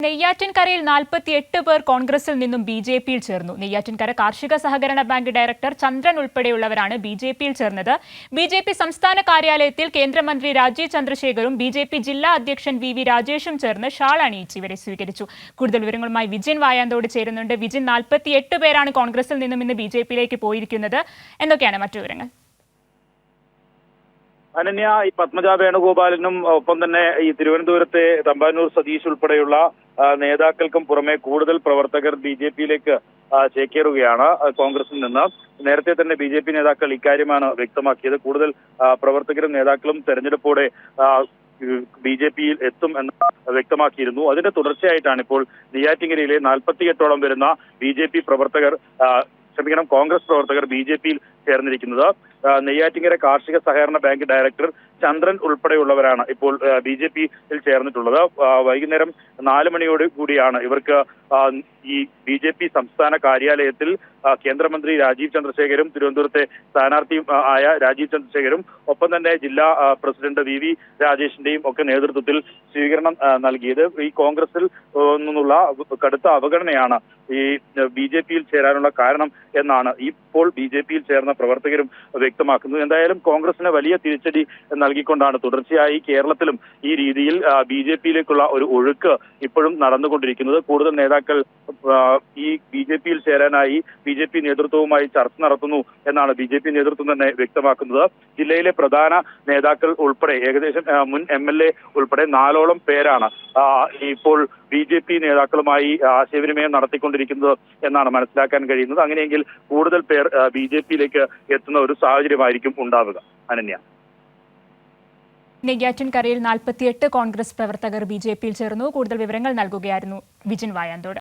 നെയ്യാറ്റിൻകരയിൽ 48 പേർ കോൺഗ്രസിൽ നിന്നും ബി.ജെ.പിയിൽ ചേർന്നു. നെയ്യാറ്റിൻകര കാർഷിക സഹകരണ ബാങ്ക് ഡയറക്ടർ ചന്ദ്രൻ ഉൾപ്പെടെയുള്ളവരാണ് ബി.ജെ.പിയിൽ ചേർന്നത്. ബി.ജെ.പി സംസ്ഥാന കാര്യാലയത്തിൽ കേന്ദ്രമന്ത്രി രാജീവ് ചന്ദ്രശേഖറും ബി.ജെ.പി ജില്ലാ അധ്യക്ഷൻ വി രാജേഷും ചേർന്ന് ഷാൾ അണിയിച്ച് ഇവരെ സ്വീകരിച്ചു. കൂടുതൽ വിവരങ്ങളുമായി വിജിൻ വായാന്തോട് ചേരുന്നുണ്ട്. വിജിൻ, 48 പേരാണ് കോൺഗ്രസിൽ നിന്നും ഇന്ന് ബി.ജെ.പിയിലേക്ക് പോയിരിക്കുന്നത്. എന്തൊക്കെയാണ് മറ്റു വിവരങ്ങൾ? അനന്യ, ഈ പത്മജ വേണുഗോപാലിനും ഒപ്പം തന്നെ ഈ തിരുവനന്തപുരത്തെ തമ്പാനൂർ സതീഷ് ഉൾപ്പെടെയുള്ള നേതാക്കൾക്കും പുറമെ കൂടുതൽ പ്രവർത്തകർ ബി.ജെ.പിയിലേക്ക് ചേക്കേറുകയാണ് കോൺഗ്രസിൽ നിന്ന്. നേരത്തെ തന്നെ ബി.ജെ.പി നേതാക്കൾ ഇക്കാര്യമാണ് വ്യക്തമാക്കിയത്. കൂടുതൽ പ്രവർത്തകരും നേതാക്കളും തെരഞ്ഞെടുപ്പോടെ ബി.ജെ.പിയിൽ എത്തും എന്ന് വ്യക്തമാക്കിയിരുന്നു. അതിന്റെ തുടർച്ചയായിട്ടാണ് ഇപ്പോൾ നെയ്യാറ്റിൻകരയിലെ 48ഓളം വരുന്ന ബി.ജെ.പി പ്രവർത്തകർ കോൺഗ്രസ് പ്രവർത്തകർ ബി.ജെ.പിയിൽ ചേർന്നിരിക്കുന്നത്. നെയ്യാറ്റിൻകര കാർഷിക സഹകരണ ബാങ്ക് ഡയറക്ടർ ചന്ദ്രൻ ഉൾപ്പെടെയുള്ളവരാണ് ഇപ്പോൾ ബി.ജെ.പിയിൽ ചേർന്നിട്ടുള്ളത്. വൈകുന്നേരം 4 മണിയോട് കൂടിയാണ് ഇവർക്ക് ഈ ബി.ജെ.പി സംസ്ഥാന കാര്യാലയത്തിൽ കേന്ദ്രമന്ത്രി രാജീവ് ചന്ദ്രശേഖരും തിരുവനന്തപുരത്തെ സ്ഥാനാർത്ഥിയും ആയ രാജീവ് ചന്ദ്രശേഖരും ഒപ്പം തന്നെ ജില്ലാ പ്രസിഡന്റ് വി രാജേഷിന്റെയും ഒക്കെ നേതൃത്വത്തിൽ സ്വീകരണം നൽകിയത്. ഈ കോൺഗ്രസിൽ നിന്നുള്ള കടുത്ത അവഗണനയാണ് ഈ ബി.ജെ.പിയിൽ ചേരാനുള്ള കാരണം എന്നാണ് ഇപ്പോൾ ബി.ജെ.പിയിൽ ചേർന്ന പ്രവർത്തകരും വ്യക്തമാക്കുന്നത്. എന്തായാലും കോൺഗ്രസിന് വലിയ തിരിച്ചടി നൽകിക്കൊണ്ടാണ് തുടർച്ചയായി കേരളത്തിലും ഈ രീതിയിൽ ബി.ജെ.പിയിലേക്കുള്ള ഒരു ഒഴുക്ക് ഇപ്പോഴും നടന്നുകൊണ്ടിരിക്കുന്നത്. കൂടുതൽ നേതാക്കൾ ഈ ബി.ജെ.പിയിൽ ചേരാനായി ബി.ജെ.പി നേതൃത്വവുമായി ചർച്ച നടത്തുന്നു എന്നാണ് ബി.ജെ.പി നേതൃത്വം തന്നെ വ്യക്തമാക്കുന്നത്. ജില്ലയിലെ പ്രധാന നേതാക്കൾ ഉൾപ്പെടെ ഏകദേശം മുൻ എം.എൽ.എ ഉൾപ്പെടെ 4ഓളം പേരാണ് ഇപ്പോൾ ബി.ജെ.പി നേതാക്കളുമായി ആശയവിനിമയം നടത്തിക്കൊണ്ടിരിക്കുന്നത് എന്നാണ് മനസ്സിലാക്കാൻ കഴിയുന്നത്. അങ്ങനെയെങ്കിൽ കൂടുതൽ പേർ ബി.ജെ.പിയിലേക്ക് എത്തുന്ന ഒരു സാഹചര്യമായിരിക്കും ഉണ്ടാവുക. അനന്യ, നെയ്യാറ്റിൻകരയിൽ 48 കോൺഗ്രസ് പ്രവർത്തകർ ബി.ജെ.പിയിൽ ചേർന്നു. കൂടുതൽ വിവരങ്ങൾ നൽകുകയായിരുന്നു വിജിൻ വായാന്തോട്.